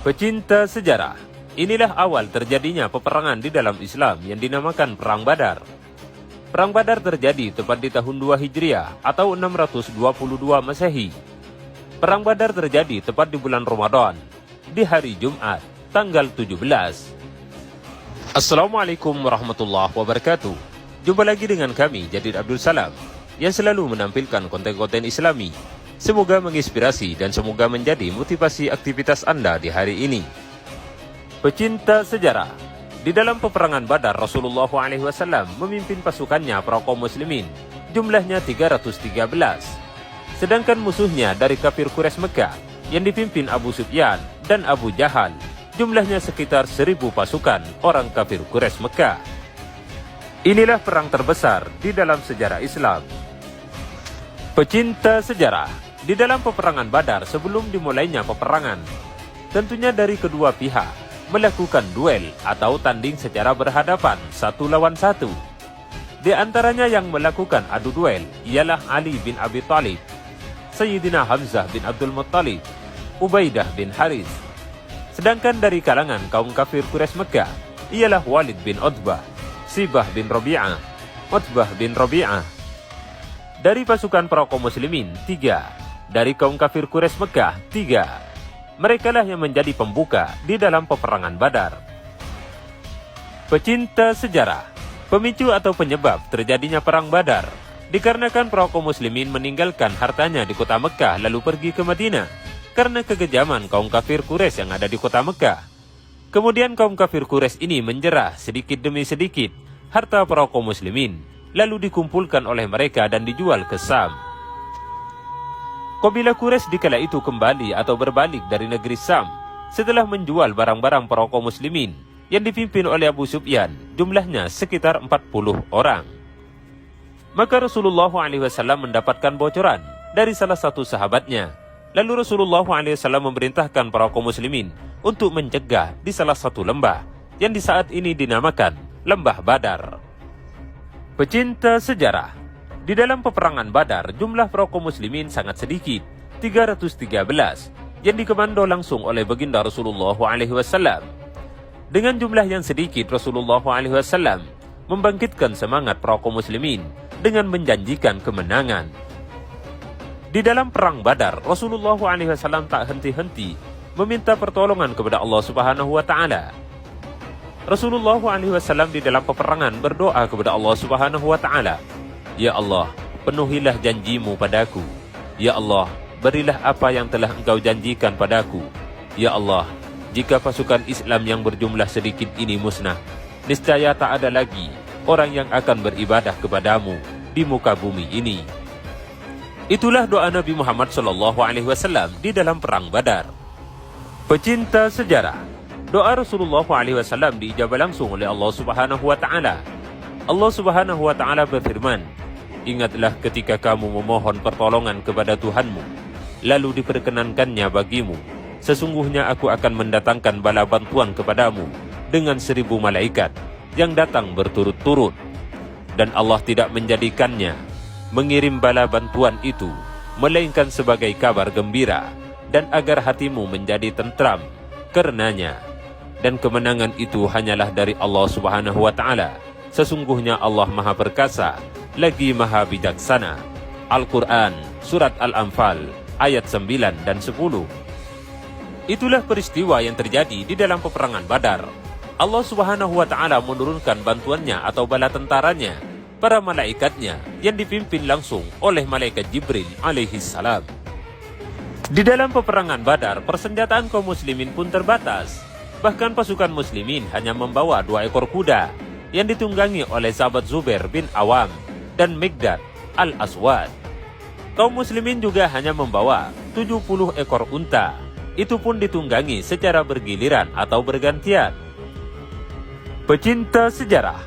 Pecinta sejarah, inilah awal terjadinya peperangan di dalam Islam yang dinamakan Perang Badar. Perang Badar terjadi tepat di tahun 2 Hijriah atau 622 Masehi. Perang Badar terjadi tepat di bulan Ramadan, di hari Jumat, tanggal 17. Assalamualaikum warahmatullahi wabarakatuh. Jumpa lagi dengan kami, Jadid Abdul Salam, yang selalu menampilkan konten-konten Islami. Semoga menginspirasi dan semoga menjadi motivasi aktivitas Anda di hari ini. Pecinta sejarah, di dalam peperangan Badar, Rasulullah SAW memimpin pasukannya para kaum muslimin, jumlahnya 313. Sedangkan musuhnya dari kafir Quraisy Mekah yang dipimpin Abu Sufyan dan Abu Jahal, jumlahnya sekitar 1000 pasukan orang kafir Quraisy Mekah. Inilah perang terbesar di dalam sejarah Islam. Pecinta sejarah, di dalam peperangan Badar sebelum dimulainya peperangan, tentunya dari kedua pihak melakukan duel atau tanding secara berhadapan satu lawan satu. Di antaranya yang melakukan adu duel ialah Ali bin Abi Thalib, Sayyidina Hamzah bin Abdul Muttalib, Ubaidah bin Haris. Sedangkan dari kalangan kaum kafir Quraisy Mekah ialah Walid bin Utbah, Sibah bin Rabi'ah, Utbah bin Rabi'ah. Dari pasukan para kaum muslimin 3, dari kaum kafir Quraisy Mekah 3. Merekalah yang menjadi pembuka di dalam peperangan Badar. Pecinta sejarah, pemicu atau penyebab terjadinya perang Badar dikarenakan para kaum muslimin meninggalkan hartanya di kota Mekah lalu pergi ke Madinah karena kekejaman kaum kafir Quraisy yang ada di kota Mekah. Kemudian kaum kafir Quraisy ini menjerah sedikit demi sedikit harta para kaum muslimin, lalu dikumpulkan oleh mereka dan dijual ke Sam. Kabilah Quraisy di kala itu kembali atau berbalik dari negeri Sam setelah menjual barang-barang para kaum muslimin yang dipimpin oleh Abu Sufyan, jumlahnya sekitar 40 orang. Maka Rasulullah SAW mendapatkan bocoran dari salah satu sahabatnya. Lalu Rasulullah SAW memerintahkan para kaum muslimin untuk mencegah di salah satu lembah yang di saat ini dinamakan Lembah Badar. Pecinta sejarah, di dalam peperangan Badar, jumlah para kaum muslimin sangat sedikit, 313, yang dikomando langsung oleh baginda Rasulullah SAW. Dengan jumlah yang sedikit, Rasulullah SAW membangkitkan semangat para kaum muslimin dengan menjanjikan kemenangan. Di dalam perang Badar, Rasulullah SAW tak henti-henti meminta pertolongan kepada Allah Subhanahu wa Ta'ala. Rasulullah SAW di dalam peperangan berdoa kepada Allah Subhanahu wa Ta'ala, "Ya Allah, penuhilah janjimu padaku. Ya Allah, berilah apa yang telah engkau janjikan padaku. Ya Allah, jika pasukan Islam yang berjumlah sedikit ini musnah, niscaya tak ada lagi orang yang akan beribadah kepadamu di muka bumi ini." Itulah doa Nabi Muhammad SAW di dalam perang Badar. Pecinta sejarah, doa Rasulullah SAW diijabah langsung oleh Allah Subhanahu wa Ta'ala. Allah Subhanahu wa Ta'ala berfirman, "Ingatlah ketika kamu memohon pertolongan kepada Tuhanmu, lalu diperkenankannya bagimu. Sesungguhnya aku akan mendatangkan bala bantuan kepadamu dengan 1000 malaikat yang datang berturut-turut. Dan Allah tidak menjadikannya mengirim bala bantuan itu, melainkan sebagai kabar gembira, dan agar hatimu menjadi tentram karenanya. Dan kemenangan itu hanyalah dari Allah Subhanahu wa Ta'ala. Sesungguhnya Allah Maha Perkasa, lagi Maha Bijaksana." Al-Quran, Surat Al-Anfal, ayat 9 dan 10. Itulah peristiwa yang terjadi di dalam peperangan Badar. Allah Subhanahu wa Ta'ala menurunkan bantuannya atau bala tentaranya, para malaikatnya yang dipimpin langsung oleh malaikat Jibril alaihi salam. Di dalam peperangan Badar, persenjataan kaum muslimin pun terbatas. Bahkan pasukan muslimin hanya membawa 2 ekor kuda yang ditunggangi oleh sahabat Zubair bin Awam dan Miqdad al-Aswad. Kaum muslimin juga hanya membawa 70 ekor unta. Itu pun ditunggangi secara bergiliran atau bergantian. Pecinta sejarah,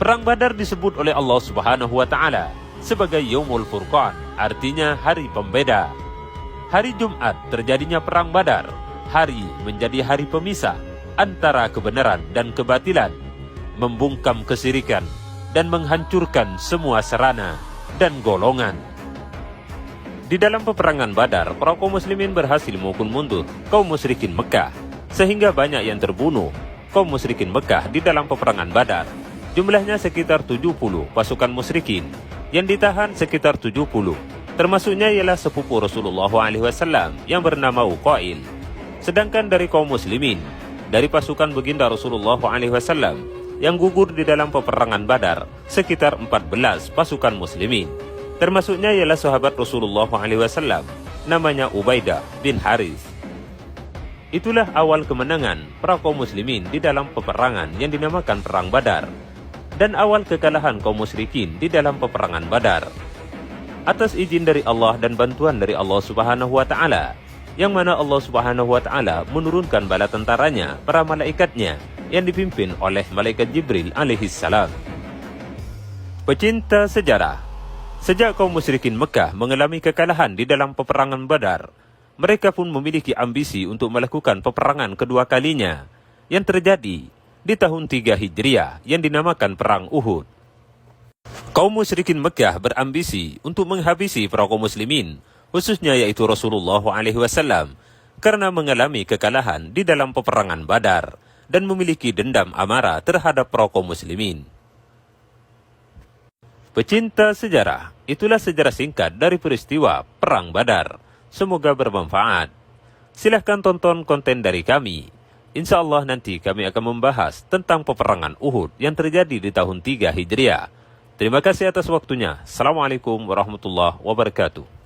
perang Badar disebut oleh Allah Subhanahu wa Ta'ala sebagai Yaumul Furqan, artinya hari pembeda. Hari Jumat terjadinya perang Badar. Hari menjadi hari pemisah antara kebenaran dan kebatilan, membungkam kesyirikan dan menghancurkan semua sarana dan golongan. Di dalam peperangan Badar, para kaum muslimin berhasil memukul mundur kaum musyrikin Mekah sehingga banyak yang terbunuh kaum musyrikin Mekah di dalam peperangan Badar. Jumlahnya sekitar 70 pasukan musyrikin, yang ditahan sekitar 70. Termasuknya ialah sepupu Rasulullah SAW yang bernama Uqail. Sedangkan dari kaum muslimin, dari pasukan baginda Rasulullah SAW yang gugur di dalam peperangan Badar, sekitar 14 pasukan muslimin. Termasuknya ialah sahabat Rasulullah SAW, namanya Ubaidah bin Harith. Itulah awal kemenangan para kaum muslimin di dalam peperangan yang dinamakan Perang Badar, dan awal kekalahan kaum musyrikin di dalam peperangan Badar. Atas izin dari Allah dan bantuan dari Allah Subhanahu wa Ta'ala, yang mana Allah Subhanahu wa Ta'ala menurunkan bala tentaranya, para malaikatnya, yang dipimpin oleh malaikat Jibril alaihissalam. Pecinta sejarah, sejak kaum musyrikin Mekah mengalami kekalahan di dalam peperangan Badar, mereka pun memiliki ambisi untuk melakukan peperangan kedua kalinya, yang terjadi di tahun 3 Hijriah yang dinamakan Perang Uhud. Kaum musyrikin Mekah berambisi untuk menghabisi para kaum muslimin, khususnya yaitu Rasulullah SAW, karena mengalami kekalahan di dalam peperangan Badar dan memiliki dendam amarah terhadap para kaum muslimin. Pecinta sejarah, itulah sejarah singkat dari peristiwa Perang Badar. Semoga bermanfaat. Silahkan tonton konten dari kami. Insya Allah nanti kami akan membahas tentang peperangan Uhud yang terjadi di tahun 3 Hijriah. Terima kasih atas waktunya. Assalamualaikum warahmatullahi wabarakatuh.